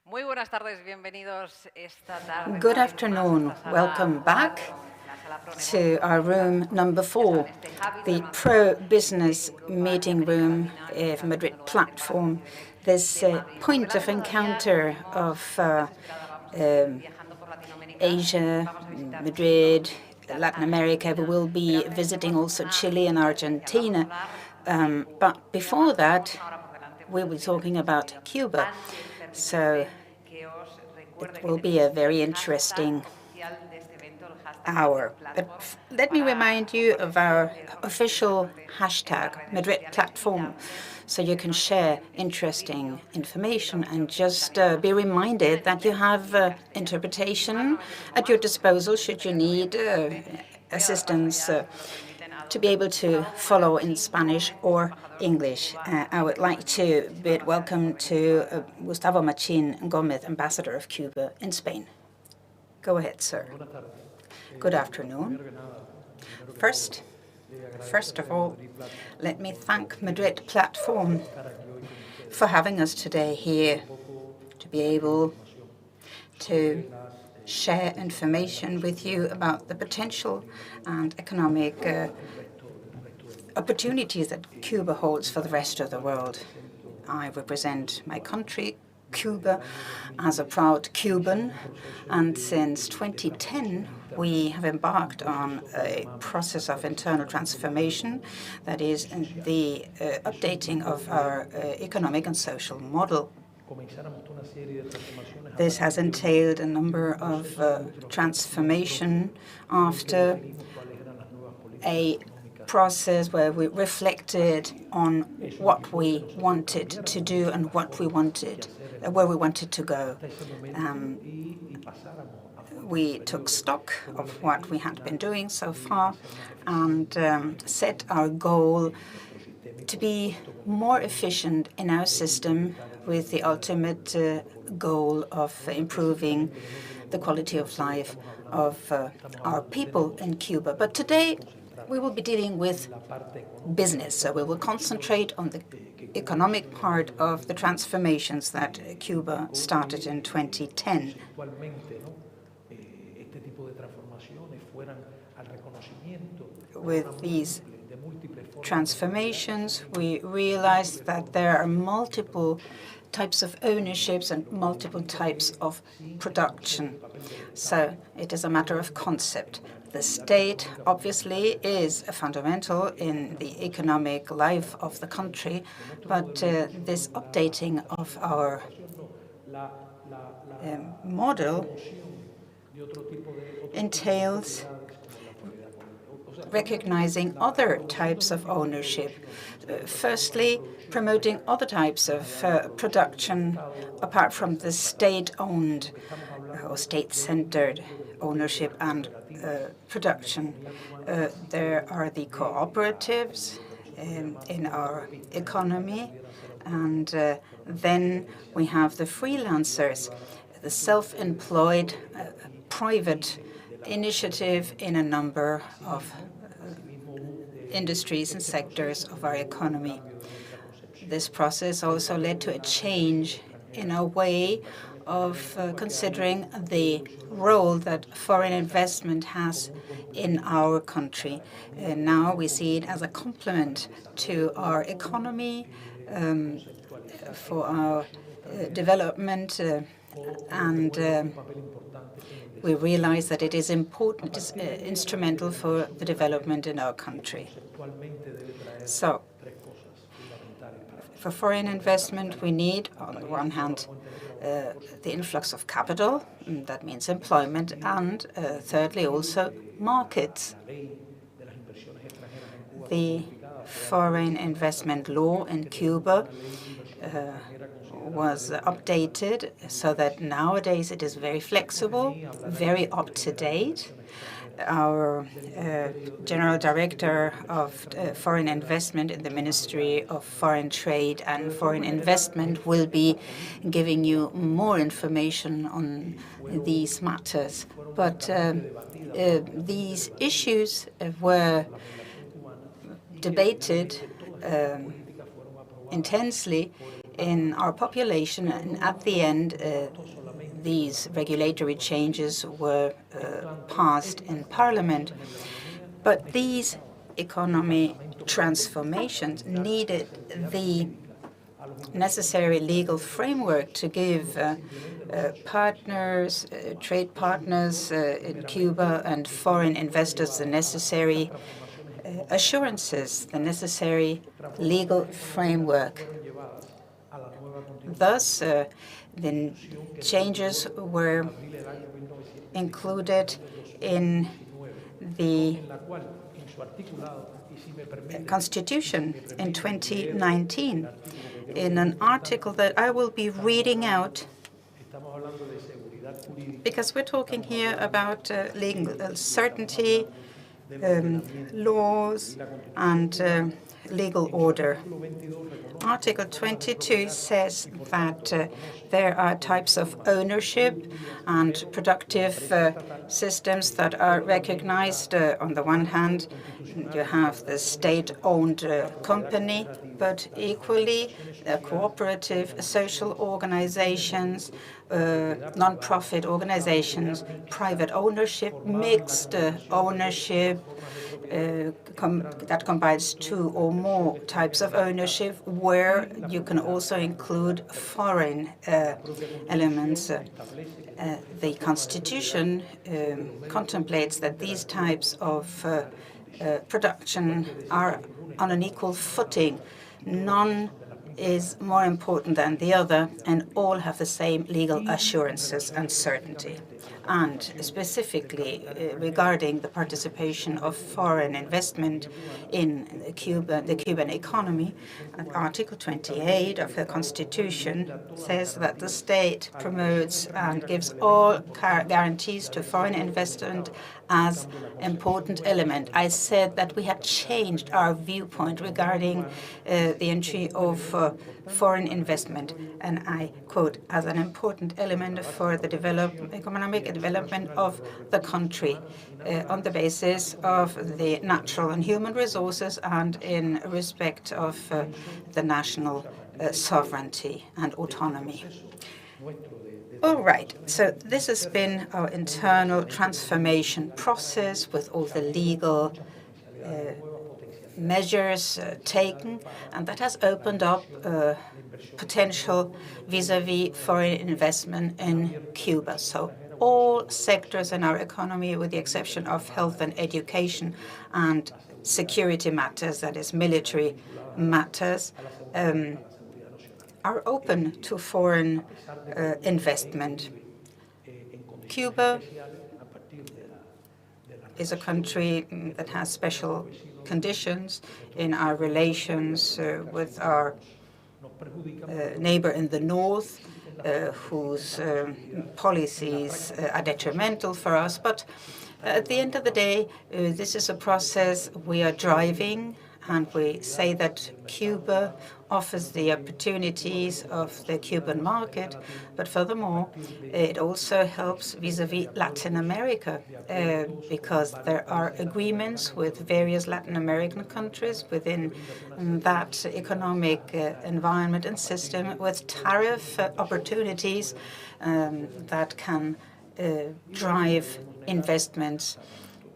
Muy buenas tardes, bienvenidos esta tarde. Good afternoon. Welcome back to our room number 4, the pro-business meeting room of Madrid platform. This point of encounter of Asia, Madrid, Latin America. We will be visiting also Chile and Argentina. But before that, we'll be talking about Cuba. So it will be a very interesting hour. But let me remind you of our official hashtag, Madrid Platform, so you can share interesting information and just be reminded that you have interpretation at your disposal should you need assistance to be able to follow in Spanish or English. I would like to bid welcome to Gustavo Machín Gomez, Ambassador of Cuba in Spain. Go ahead, sir. Good afternoon. First of all, let me thank Madrid Platform for having us today here to be able to share information with you about the potential and economic opportunities that Cuba holds for the rest of the world. I represent my country, Cuba, as a proud Cuban, and since 2010 we have embarked on a process of internal transformation, that is the updating of our economic and social model. This has entailed a number of transformation after a process where we reflected on what we wanted to do and what we wanted, where we wanted to go. We took stock of what we had been doing so far and set our goal to be more efficient in our system with the ultimate goal of improving the quality of life of our people in Cuba. But today we will be dealing with business, so we will concentrate on the economic part of the transformations that Cuba started in 2010. With these transformations, we realized that there are multiple types of ownerships and multiple types of production. So it is a matter of concept. The state obviously is fundamental in the economic life of the country, but this updating of our model entails recognizing other types of ownership. Firstly, promoting other types of production apart from the state-owned or state-centered ownership and production. There are the cooperatives in our economy, and then we have the freelancers, the self-employed private initiative in a number of industries and sectors of our economy. This process also led to a change in a way of considering the role that foreign investment has in our country. And now we see it as a complement to our economy, for our development, and we realize that it is important, it is instrumental for the development in our country. So, for foreign investment, we need, on the one hand, the influx of capital, that means employment, and thirdly, also markets. The foreign investment law in Cuba was updated so that nowadays it is very flexible, very up-to-date. Our General Director of Foreign Investment in the Ministry of Foreign Trade and Foreign Investment will be giving you more information on these matters. But these issues were debated intensely in our population, and at the end, these regulatory changes were passed in Parliament. But these economy transformations needed the necessary legal framework to give partners, trade partners in Cuba and foreign investors the necessary assurances, the necessary legal framework. Thus, the changes were included in the Constitution in 2019 in an article that I will be reading out, because we're talking here about legal certainty, laws, and legal order. Article 22 says that there are types of ownership and productive systems that are recognized. On the one hand, you have the state-owned company, but equally cooperative social organizations, non-profit organizations, private ownership, mixed ownership, that combines two or more types of ownership, where you can also include foreign elements. The Constitution contemplates that these types of production are on an equal footing. None is more important than the other, and all have the same legal assurances and certainty. And specifically regarding the participation of foreign investment in Cuba, the Cuban economy, Article 28 of the Constitution says that the state promotes and gives all guarantees to foreign investment as important element. I said that we had changed our viewpoint regarding the entry of foreign investment, and I quote, as an important element for the economic development of the country on the basis of the natural and human resources and in respect of the national sovereignty and autonomy. All right, so this has been our internal transformation process with all the legal measures taken, and that has opened up potential vis-à-vis foreign investment in Cuba. So all sectors in our economy, with the exception of health and education and security matters, that is military matters, are open to foreign investment. Cuba is a country that has special conditions in our relations with our neighbor in the north, whose policies are detrimental for us. But at the end of the day, this is a process we are driving, and we say that Cuba offers the opportunities of the Cuban market, but furthermore, it also helps vis-à-vis Latin America, because there are agreements with various Latin American countries within that economic environment and system with tariff opportunities that can drive investments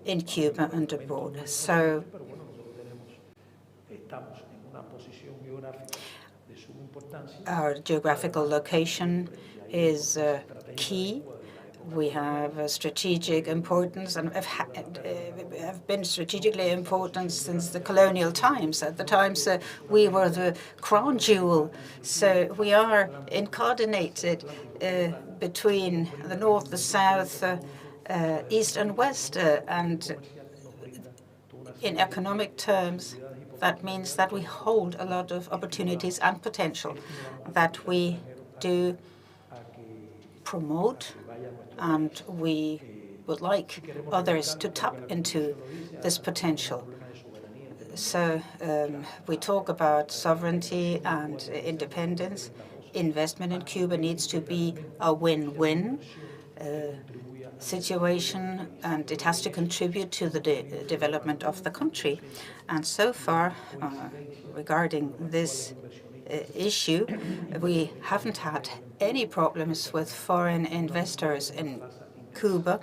in Cuba and abroad. So our geographical location is key. We have a strategic importance and have been strategically important since the colonial times. At the times, we were the crown jewel. So we are incoordinated between the north, the south, east and west. And in economic terms, that means that we hold a lot of opportunities and potential that we do promote, and we would like others to tap into this potential. So we talk about sovereignty and independence. Investment in Cuba needs to be a win-win situation, and it has to contribute to the development of the country. And so far, regarding this issue. We haven't had any problems with foreign investors in Cuba.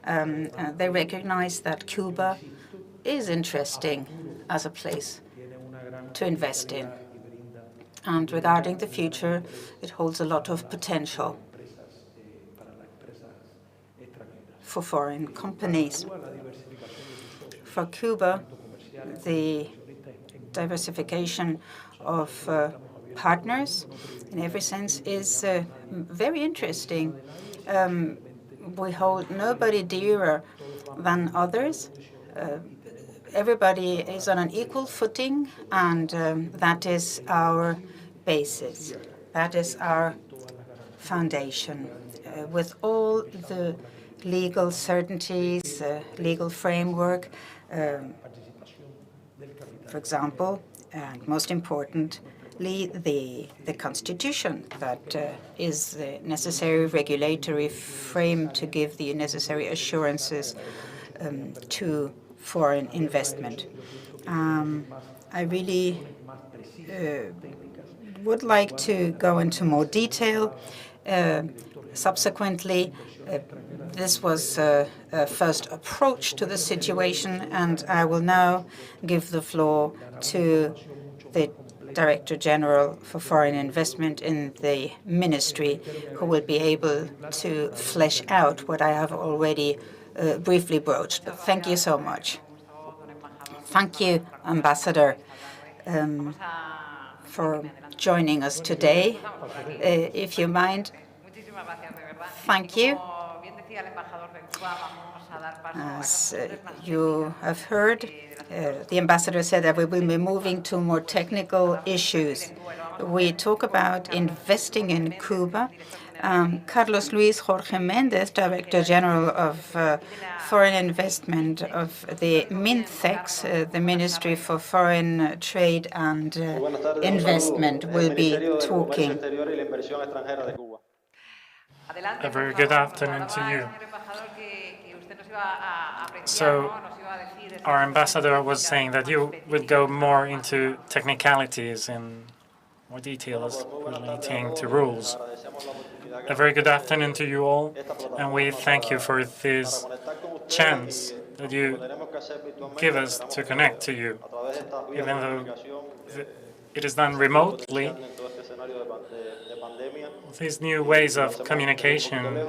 They recognize that Cuba is interesting as a place to invest in. And regarding the future, it holds a lot of potential for foreign companies. For Cuba, the diversification of partners in every sense is very interesting. We hold nobody dearer than others. Everybody is on an equal footing, and that is our basis. That is our foundation. With all the legal certainties, legal framework, for example, and most importantly, the Constitution that is the necessary regulatory frame to give the necessary assurances to foreign investment. I really would like to go into more detail. Subsequently, this was a first approach to the situation, and I will now give the floor to the Director General for Foreign Investment in the Ministry, who will be able to flesh out what I have already briefly broached. But thank you so much. Thank you, Ambassador, for joining us today. If you mind, thank you. As you have heard, the ambassador said that we will be moving to more technical issues. We talk about investing in Cuba. Carlos Luis Jorge Méndez, Director General of Foreign Investment of the MINTEX, the Ministry for Foreign Trade and Investment, will be talking. A very good afternoon to you. So, our ambassador was saying that you would go more into technicalities and more details relating to rules. A very good afternoon to you all, and we thank you for this chance that you give us to connect to you, even though it is done remotely. These new ways of communication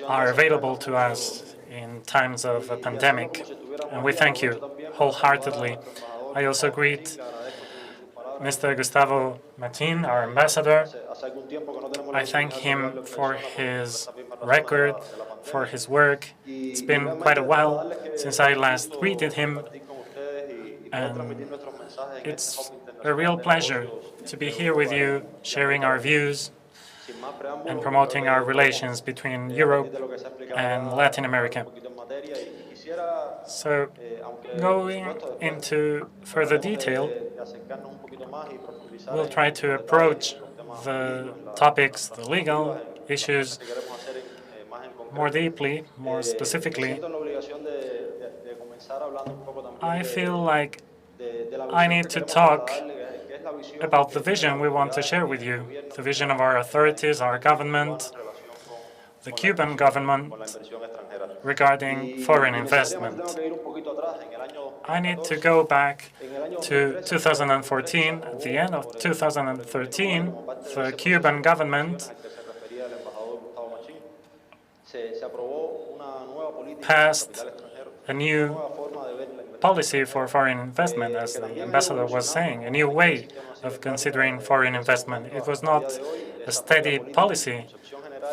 are available to us in times of a pandemic, and we thank you wholeheartedly. I also greet Mr. Gustavo Martin, our ambassador. I thank him for his record, for his work. It's been quite a while since I last greeted him, and it's a real pleasure to be here with you, sharing our views and promoting our relations between Europe and Latin America. So, going into further detail, we'll try to approach the topics, the legal issues, more deeply, more specifically. I feel like I need to talk about the vision we want to share with you, the vision of our authorities, our government, the Cuban government regarding foreign investment. I need to go back to 2014. At the end of 2013, the Cuban government passed a new policy for foreign investment, as the ambassador was saying, a new way of considering foreign investment. It was not a steady policy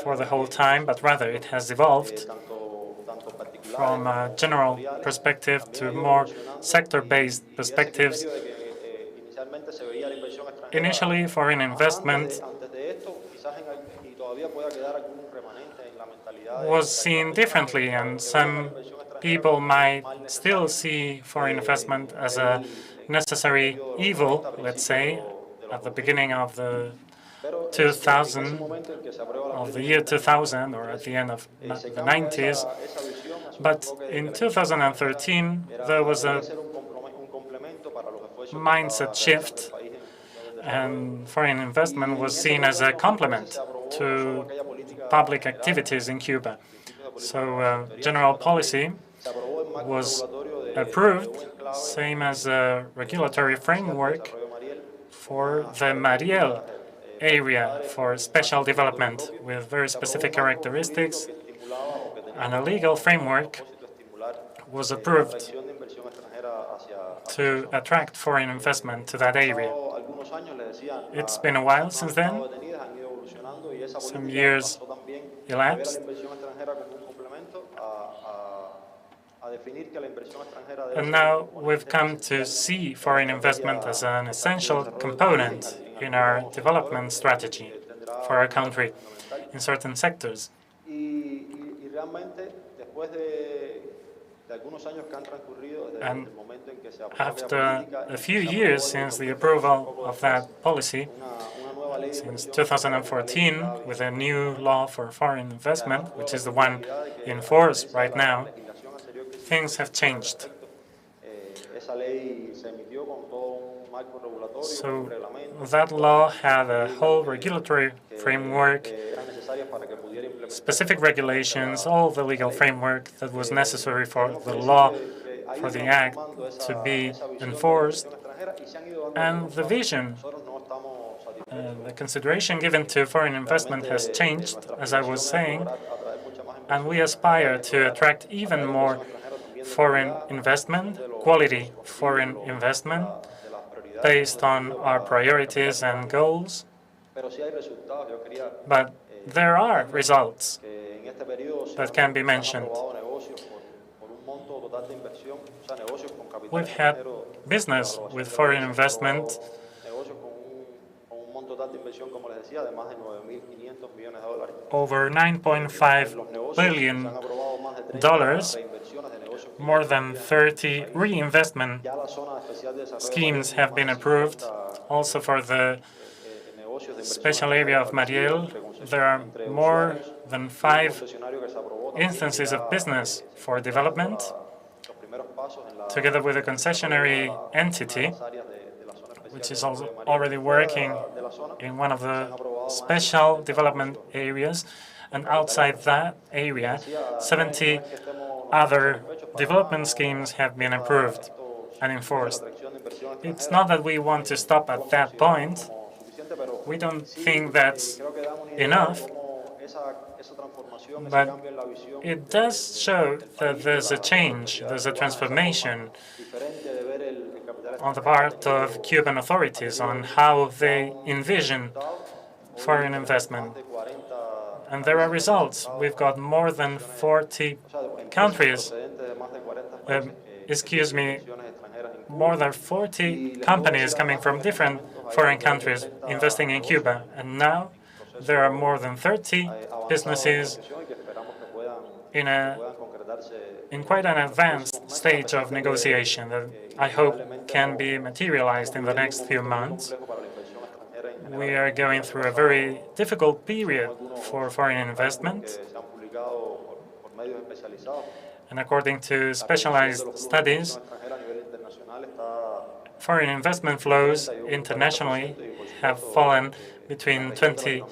for the whole time, but rather it has evolved from a general perspective to more sector-based perspectives. Initially, foreign investment was seen differently, and some people might still see foreign investment as a necessary evil, let's say, at the beginning of the year 2000, or at the end of the 90s. But in 2013, there was a mindset shift, and foreign investment was seen as a complement to public activities in Cuba. So general policy was approved, same as a regulatory framework for the Mariel area for special development with very specific characteristics, and a legal framework was approved to attract foreign investment to that area. It's been a while since then. Some years elapsed. And now we've come to see foreign investment as an essential component in our development strategy for our country in certain sectors. And after a few years since the approval of that policy, since 2014, with a new law for foreign investment, which is the one in force right now, things have changed. So that law had a whole regulatory framework, specific regulations, all the legal framework that was necessary for the law, for the act to be enforced, and the vision, the consideration given to foreign investment has changed, as I was saying, and we aspire to attract even more foreign investment, quality foreign investment, based on our priorities and goals. But there are results that can be mentioned. We've had business with foreign investment over $9.5 billion, more than 30 reinvestment schemes have been approved. Also for the special area of Mariel, there are more than 5 instances of business for development, together with a concessionary entity, which is also already working in one of the special development areas. And outside that area, 70 other development schemes have been approved and enforced. It's not that we want to stop at that point. We don't think that's enough, but it does show that there's a change, there's a transformation on the part of Cuban authorities on how they envision foreign investment. And there are results. We've got more than 40 countries, more than 40 companies coming from different foreign countries investing in Cuba. And now there are more than 30 businesses in quite an advanced stage of negotiation that I hope can be materialized in the next few months. We are going through a very difficult period for foreign investment. And according to specialized studies, foreign investment flows internationally have fallen between 20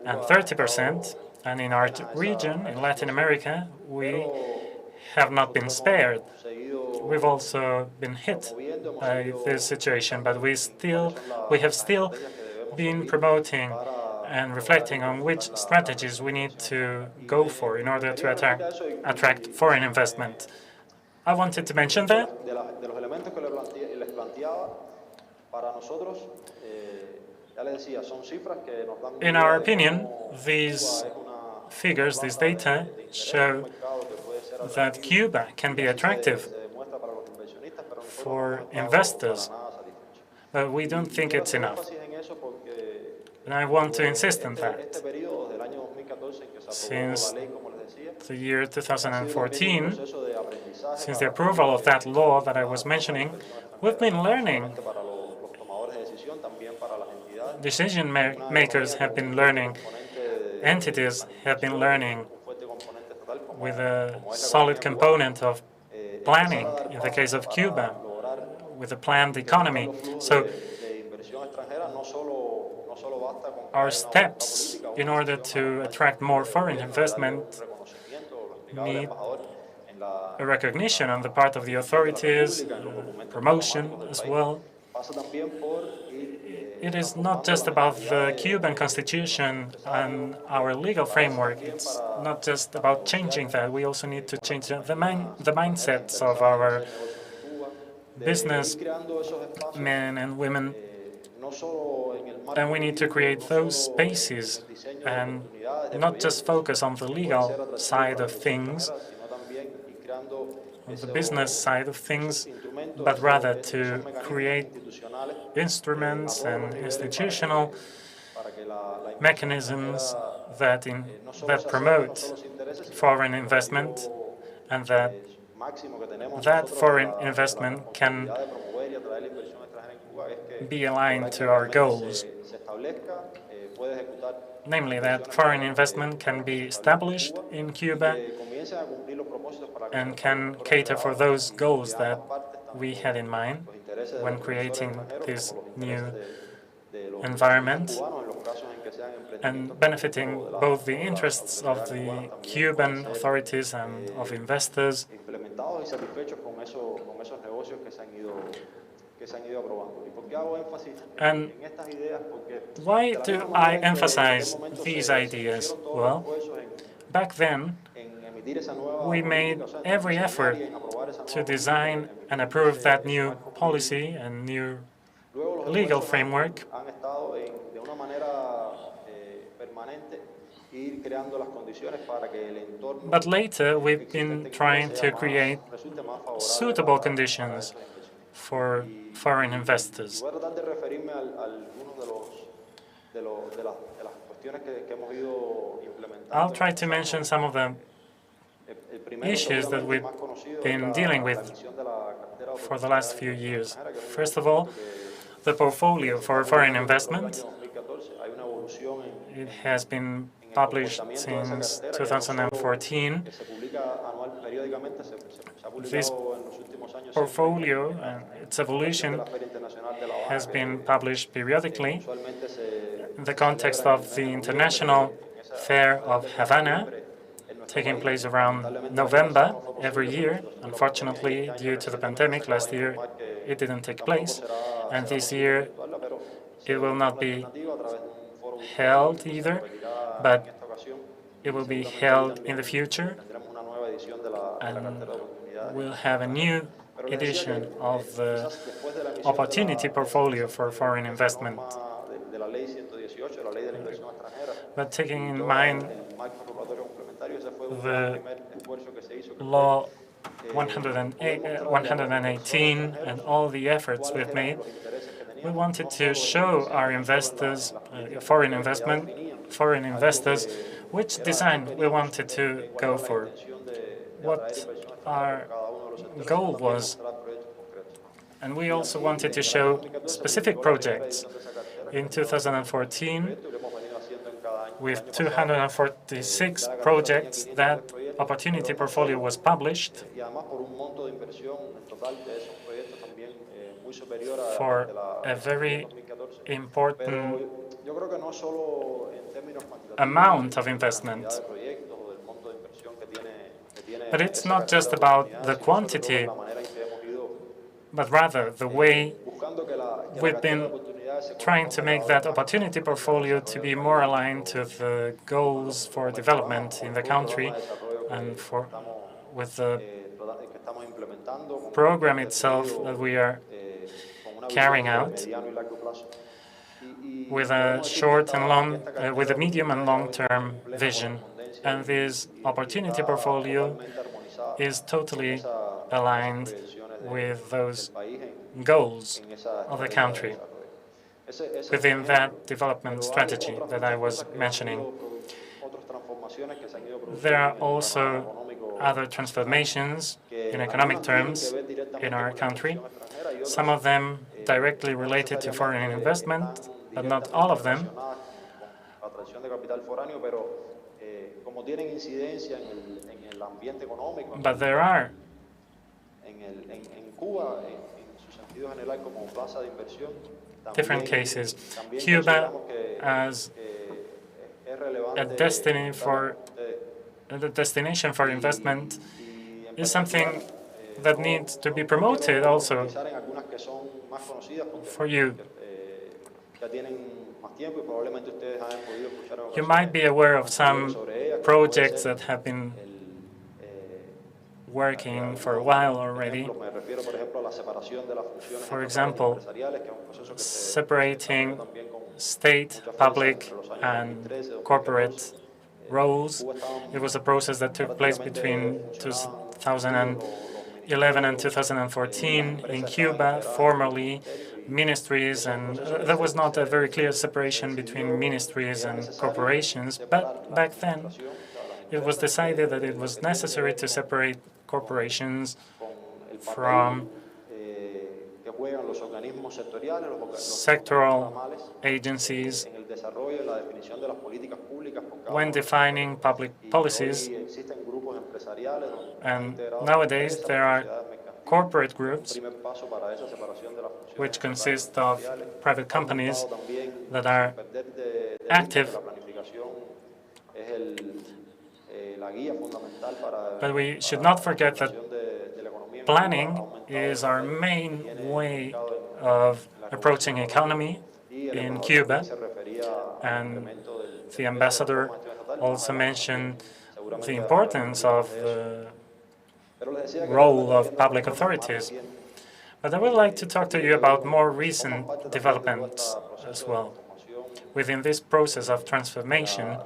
and 30%. And in our region, in Latin America, we have not been spared. We've also been hit by this situation, but we have still been promoting and reflecting on which strategies we need to go for in order to attract foreign investment. I wanted to mention that. In our opinion, these figures, this data, show that Cuba can be attractive for investors, but we don't think it's enough. And I want to insist on that. Since the year 2014, since the approval of that law that I was mentioning, we've been learning. Decision makers have been learning. Entities have been learning with a solid component of planning, in the case of Cuba, with a planned economy. So our steps in order to attract more foreign investment need a recognition on the part of the authorities, promotion as well. It is not just about the Cuban constitution and our legal framework. It's not just about changing that. We also need to change the mindsets of our businessmen and women. And we need to create those spaces and not just focus on the legal side of things, on the business side of things, but rather to create instruments and institutional mechanisms that promote foreign investment, and that foreign investment can be aligned to our goals. Namely, that foreign investment can be established in Cuba and can cater for those goals that we had in mind when creating this new environment, and benefiting both the interests of the Cuban authorities and of investors. And why do I emphasize these ideas? Well, back then, we made every effort to design and approve that new policy and new legal framework. But later, we've been trying to create suitable conditions for foreign investors. I'll try to mention some of the issues that we've been dealing with for the last few years. First of all, the portfolio for foreign investment. It has been published since 2014. This portfolio and its evolution has been published periodically in the context of the International Fair of Havana, taking place around November every year. Unfortunately, due to the pandemic, last year it didn't take place, and this year it will not be held either, but it will be held in the future, and we'll have a new edition of the opportunity portfolio for foreign investment. But taking in mind the Law 118 and all the efforts we've made, we wanted to show our investors, foreign investors, which design we wanted to go for, what our goal was. And we also wanted to show specific projects. In 2014, with 246 projects, that opportunity portfolio was published for a very important amount of investment. But it's not just about the quantity, but rather the way we've been trying to make that opportunity portfolio to be more aligned to the goals for development in the country, and with the program itself that we are carrying out with a with a medium and long-term vision. And this opportunity portfolio is totally aligned with those goals of the country within that development strategy that I was mentioning. There are also other transformations in economic terms in our country, some of them directly related to foreign investment, but not all of them. But there are. different cases. Cuba as a destination for investment is something that needs to be promoted also for you. You might be aware of some projects that have been working for a while already. For example, separating state, public, and corporate roles. It was a process that took place between 2011 and 2014 in Cuba. Formerly, ministries, and there was not a very clear separation between ministries and corporations, but back then it was decided that it was necessary to separate corporations from sectoral agencies when defining public policies. And nowadays there are corporate groups which consist of private companies that are active. But we should not forget that planning is our main way of approaching economy in Cuba, and the ambassador also mentioned the importance of the role of public authorities. But I would like to talk to you about more recent developments as well. Within this process of transformation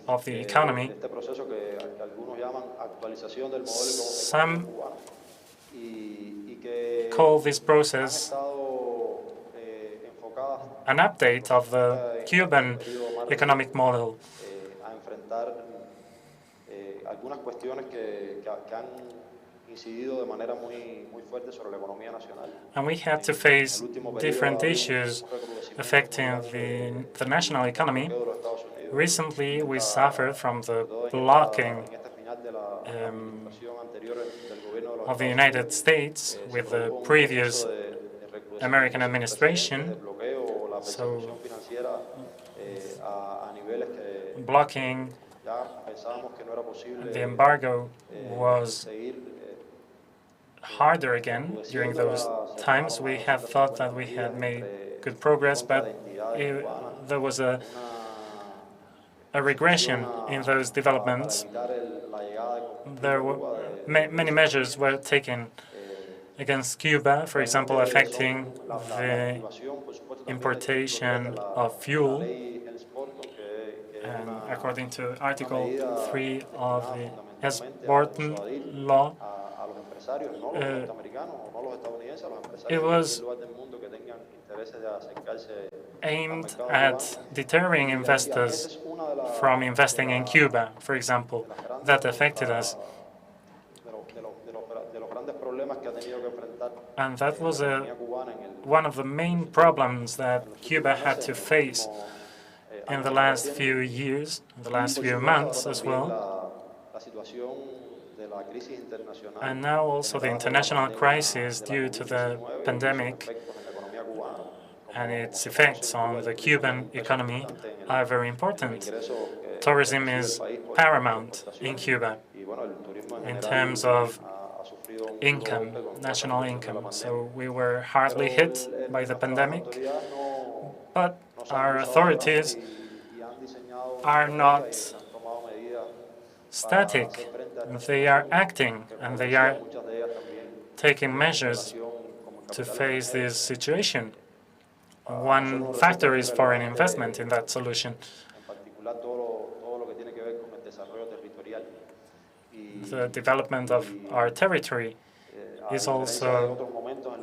of the economy, some call this process an update of the Cuban economic model. And we had to face different issues affecting the national economy. Recently, we suffered from the blocking of the United States with the previous American administration. So, blocking the embargo was harder again during those times. We had thought that we had made good progress, but there was a regression in those developments. There were many measures were taken against Cuba, for example, affecting the importation of fuel. And according to Article 3 of the export law, it was aimed at deterring investors from investing in Cuba, for example. That affected us. And that was one of the main problems that Cuba had to face in the last few years, the last few months as well. And now also the international crisis due to the pandemic and its effects on the Cuban economy are very important. Tourism is paramount in Cuba in terms of income, national income. So we were hardly hit by the pandemic, but our authorities are not static. They are acting, and they are taking measures to face this situation. One factor is foreign investment in that solution. The development of our territory is also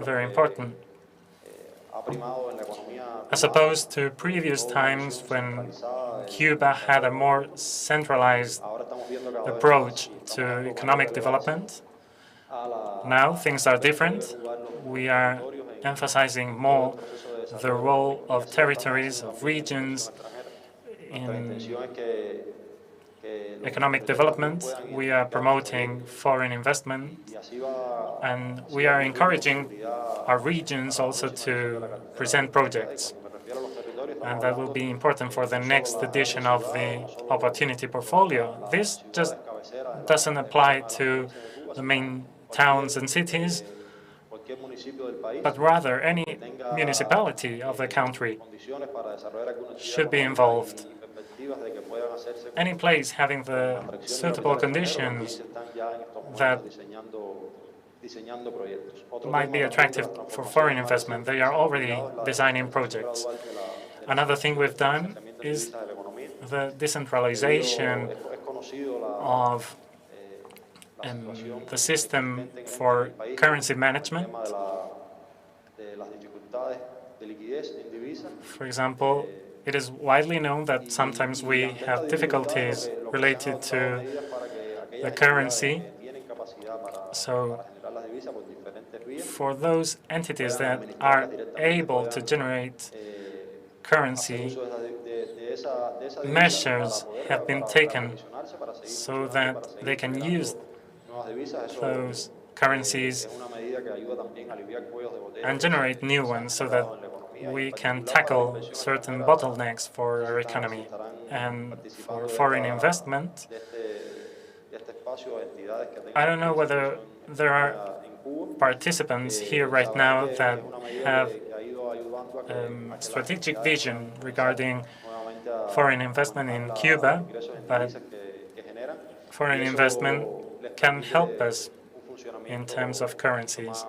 very important. As opposed to previous times when Cuba had a more centralized approach to economic development, now things are different. We are emphasizing more the role of territories, of regions in economic development, we are promoting foreign investment, and we are encouraging our regions also to present projects. And that will be important for the next edition of the opportunity portfolio. This just doesn't apply to the main towns and cities, but rather any municipality of the country should be involved. Any place having the suitable conditions that might be attractive for foreign investment, they are already designing projects. Another thing we've done is the decentralization of the system for currency management. For example, it is widely known that sometimes we have difficulties related to the currency. So for those entities that are able to generate currency, measures have been taken so that they can use those currencies and generate new ones so that we can tackle certain bottlenecks for our economy. And for foreign investment, I don't know whether there are participants here right now that have strategic vision regarding foreign investment in Cuba, but foreign investment can help us in terms of currencies.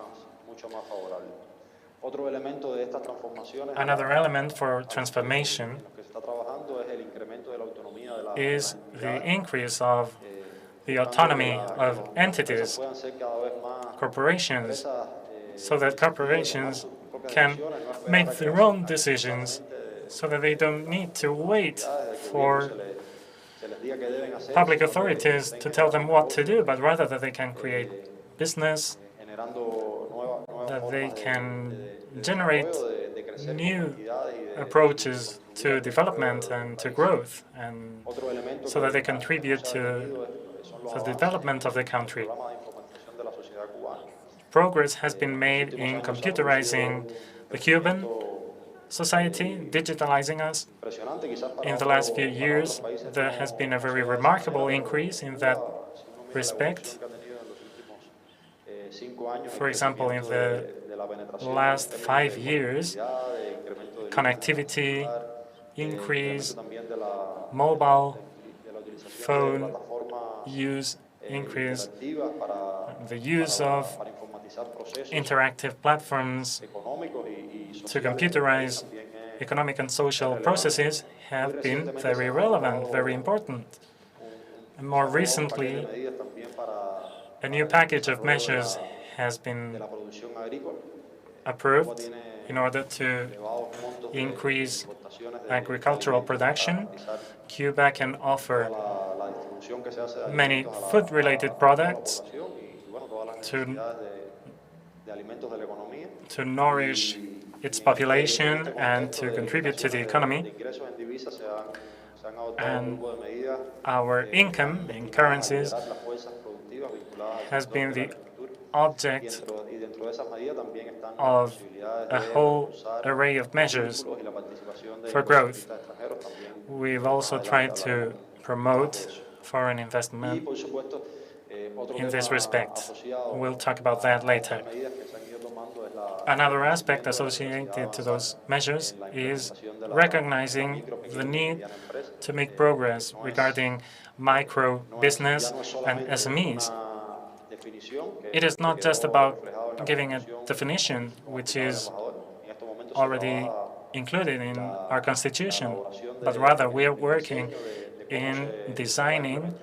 Another element for transformation is the increase of the autonomy of entities, corporations, so that corporations can make their own decisions, so that they don't need to wait for public authorities to tell them what to do, but rather that they can create business, that they can generate new approaches to development and to growth, and so that they contribute to the development of the country. Progress has been made in computerizing the Cuban society, digitalizing us. In the last few years, there has been a very remarkable increase in that respect. For example, in the last 5 years, connectivity increase, mobile phone use increase, the use of interactive platforms to computerize economic and social processes have been very relevant, very important. And more recently, a new package of measures has been approved in order to increase agricultural production. Cuba can offer many food-related products to nourish its population and to contribute to the economy. And our income in currencies has been the object of a whole array of measures for growth. We've also tried to promote foreign investment in this respect. We'll talk about that later. Another aspect associated to those measures is recognizing the need to make progress regarding micro business and SMEs. It is not just about giving a definition, which is already included in our Constitution, but rather we are working in designing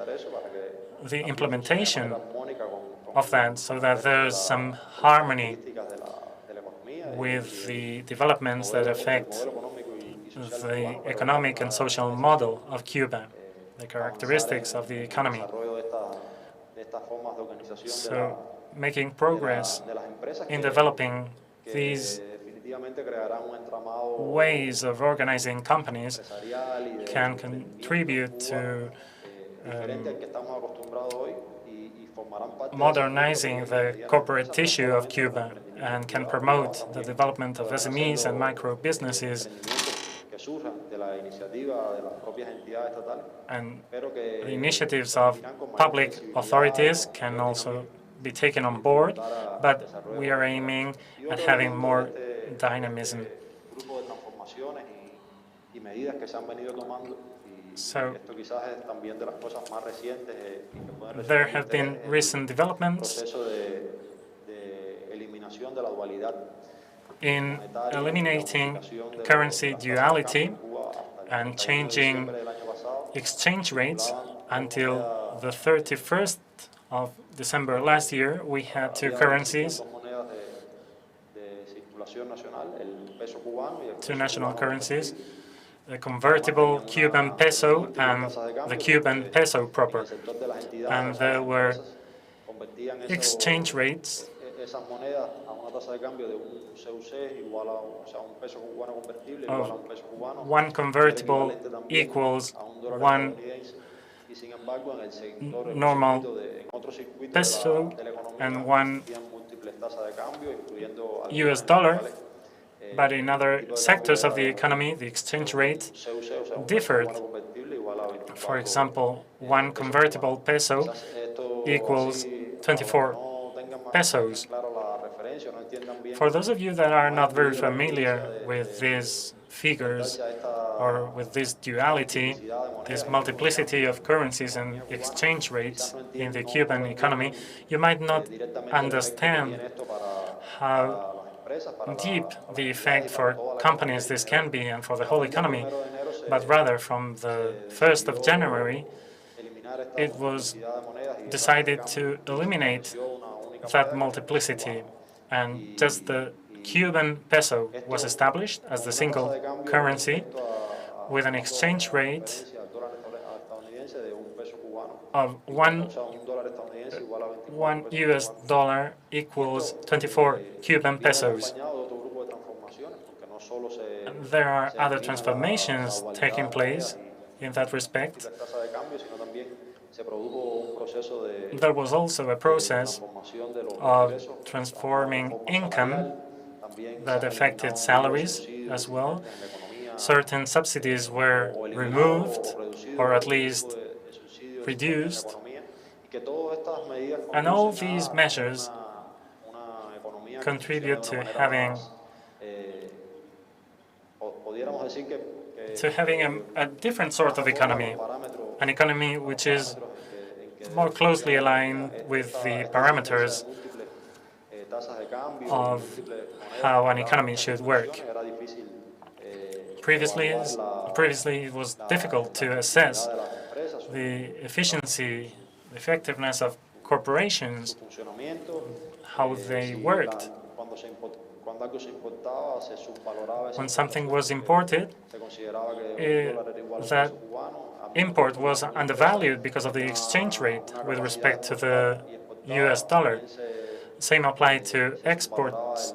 the implementation of that so that there's some harmony with the developments that affect the economic and social model of Cuba, the characteristics of the economy. So making progress in developing these ways of organizing companies can contribute to modernizing the corporate tissue of Cuba and can promote the development of SMEs and micro businesses. And the initiatives of public authorities can also be taken on board, but we are aiming at having more dynamism. So there have been recent developments in eliminating currency duality and changing exchange rates. Until the 31st of December last year, we had two currencies, two national currencies, the convertible Cuban peso and the Cuban peso proper. And there were exchange rates of one convertible equals one normal peso and one US dollar. But in other sectors of the economy, the exchange rate differed. For example, one convertible peso equals 24 pesos. For those of you that are not very familiar with these figures or with this duality, this multiplicity of currencies and exchange rates in the Cuban economy, you might not understand how deep the effect for companies this can be and for the whole economy, but rather from the 1st of January, it was decided to eliminate that multiplicity, and just the Cuban peso was established as the single currency with an exchange rate of one US dollar equals 24 Cuban pesos. There are other transformations taking place in that respect. There was also a process of transforming income that affected salaries as well. Certain subsidies were removed or at least reduced. And all these measures contribute to having a different sort of economy, an economy which is more closely aligned with the parameters of how an economy should work. Previously, it was difficult to assess the efficiency, the effectiveness of corporations, how they worked. When something was imported, that import was undervalued because of the exchange rate with respect to the US dollar. Same applied to exports.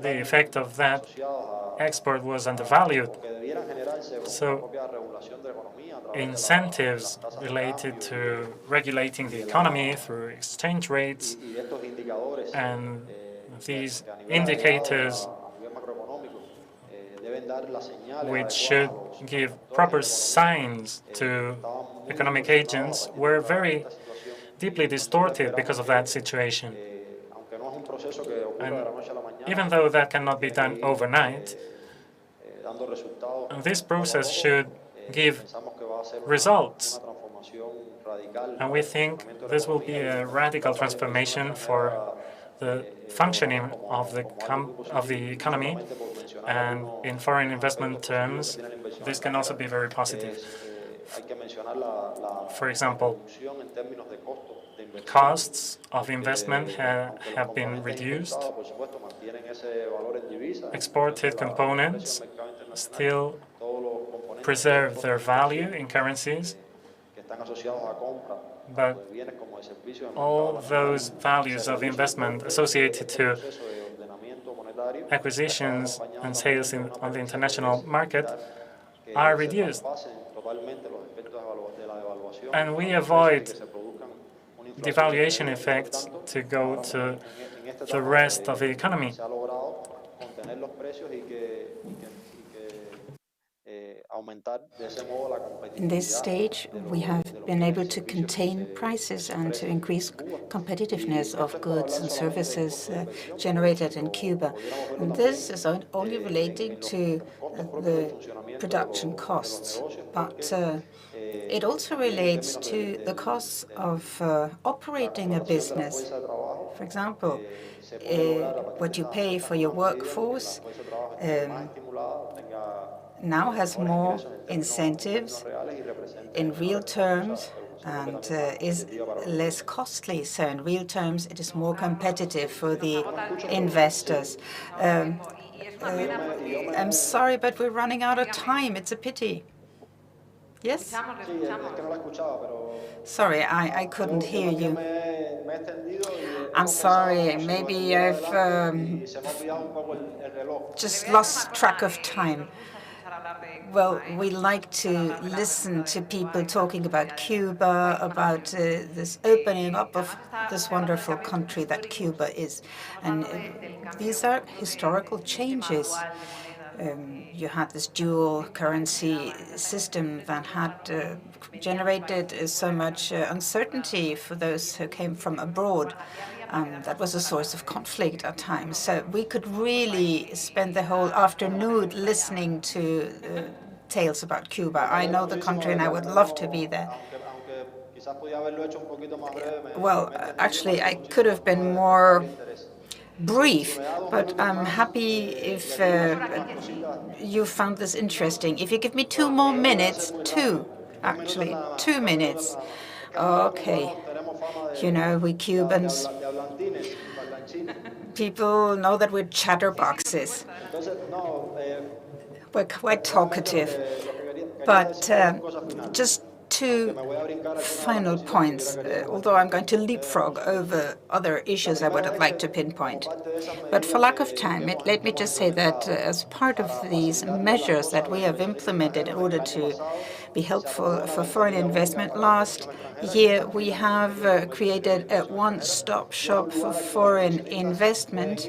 The effect of that export was undervalued. So incentives related to regulating the economy through exchange rates and these indicators which should give proper signs to economic agents were very deeply distorted because of that situation. And even though that cannot be done overnight, this process should give results. And we think this will be a radical transformation for the functioning of the economy, and in foreign investment terms, this can also be very positive. For example, costs of investment have been reduced. Exported components still preserve their value in currencies, but all those values of investment associated to acquisitions and sales on the international market are reduced, and we avoid devaluation effects to go to the rest of the economy. In this stage, we have been able to contain prices and to increase competitiveness of goods and services generated in Cuba. And this is only relating to the production costs, but it also relates to the costs of operating a business. For example, what you pay for your workforce now has more incentives in real terms and is less costly. So in real terms, it is more competitive for the investors. I'm sorry, but we're running out of time. It's a pity. Yes? Sorry, I couldn't hear you. I'm sorry, maybe I've just lost track of time. Well, we like to listen to people talking about Cuba, about this opening up of this wonderful country that Cuba is. And these are historical changes. You had this dual currency system that had generated so much uncertainty for those who came from abroad. That was a source of conflict at times. So we could really spend the whole afternoon listening to tales about Cuba. I know the country and I would love to be there. Well, actually, I could have been more brief, but I'm happy if you found this interesting. If you give me 2 more minutes, actually, 2 minutes. Okay. You know, we Cubans, people know that we're chatterboxes. We're quite talkative. But just 2 final points, although I'm going to leapfrog over other issues I would have liked to pinpoint. But for lack of time, let me just say that as part of these measures that we have implemented in order to be helpful for foreign investment, last year we have created a one-stop shop for foreign investment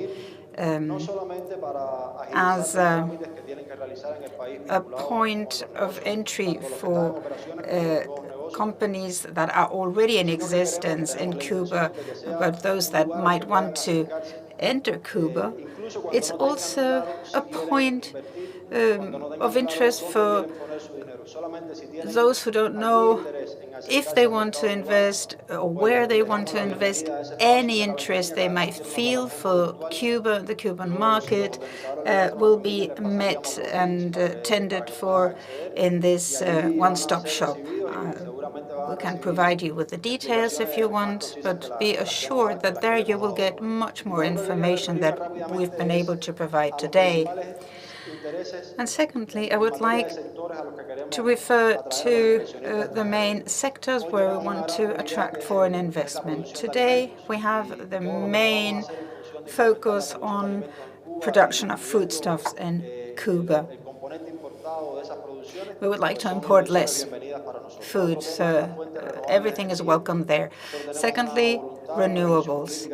as a point of entry for companies that are already in existence in Cuba, but those that might want to enter Cuba. It's also a point of interest for those who don't know if they want to invest or where they want to invest. Any interest they might feel for Cuba, the Cuban market, will be met and tended for in this one-stop shop. We can provide you with the details if you want, but be assured that there you will get much more information that we've been able to provide today. And secondly, I would like to refer to the main sectors where we want to attract foreign investment. Today, we have the main focus on production of foodstuffs in Cuba. We would like to import less food, so everything is welcome there. Secondly, renewables.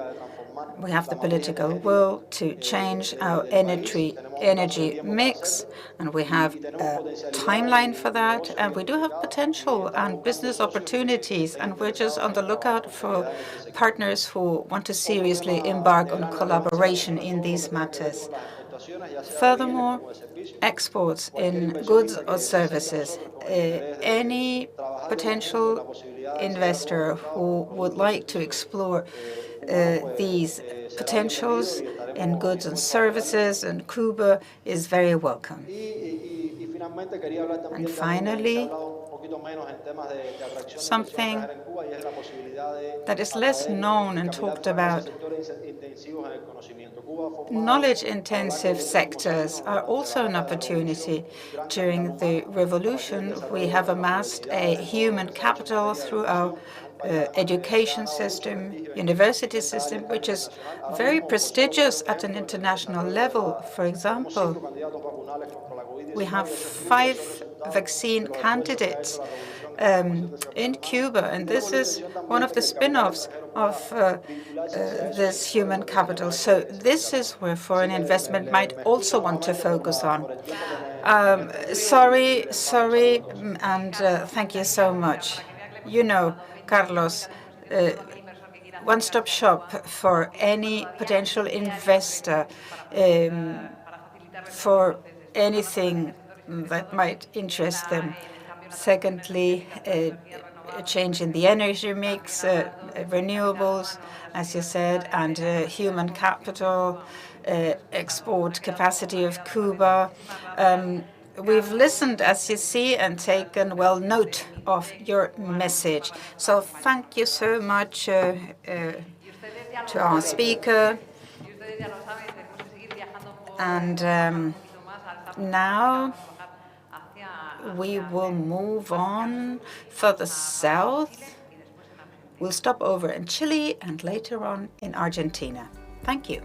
We have the political will to change our energy mix, and we have a timeline for that, and we do have potential and business opportunities, and we're just on the lookout for partners who want to seriously embark on collaboration in these matters. Furthermore, exports in goods or services. Any potential investor who would like to explore these potentials in goods and services in Cuba is very welcome. And finally, something that is less known and talked about. Knowledge-intensive sectors are also an opportunity. During the revolution, we have amassed a human capital through our education system, university system, which is very prestigious at an international level. For example, we have 5 vaccine candidates in Cuba, and this is one of the spin-offs of this human capital. So this is where foreign investment might also want to focus on. Sorry, and thank you so much. You know, Carlos, one-stop shop for any potential investor for anything that might interest them. Secondly, a change in the energy mix, renewables, as you said, and human capital, export capacity of Cuba. We've listened, as you see, and taken well note of your message. So thank you so much to our speaker. And now we will move on further south. We'll stop over in Chile and later on in Argentina. Thank you.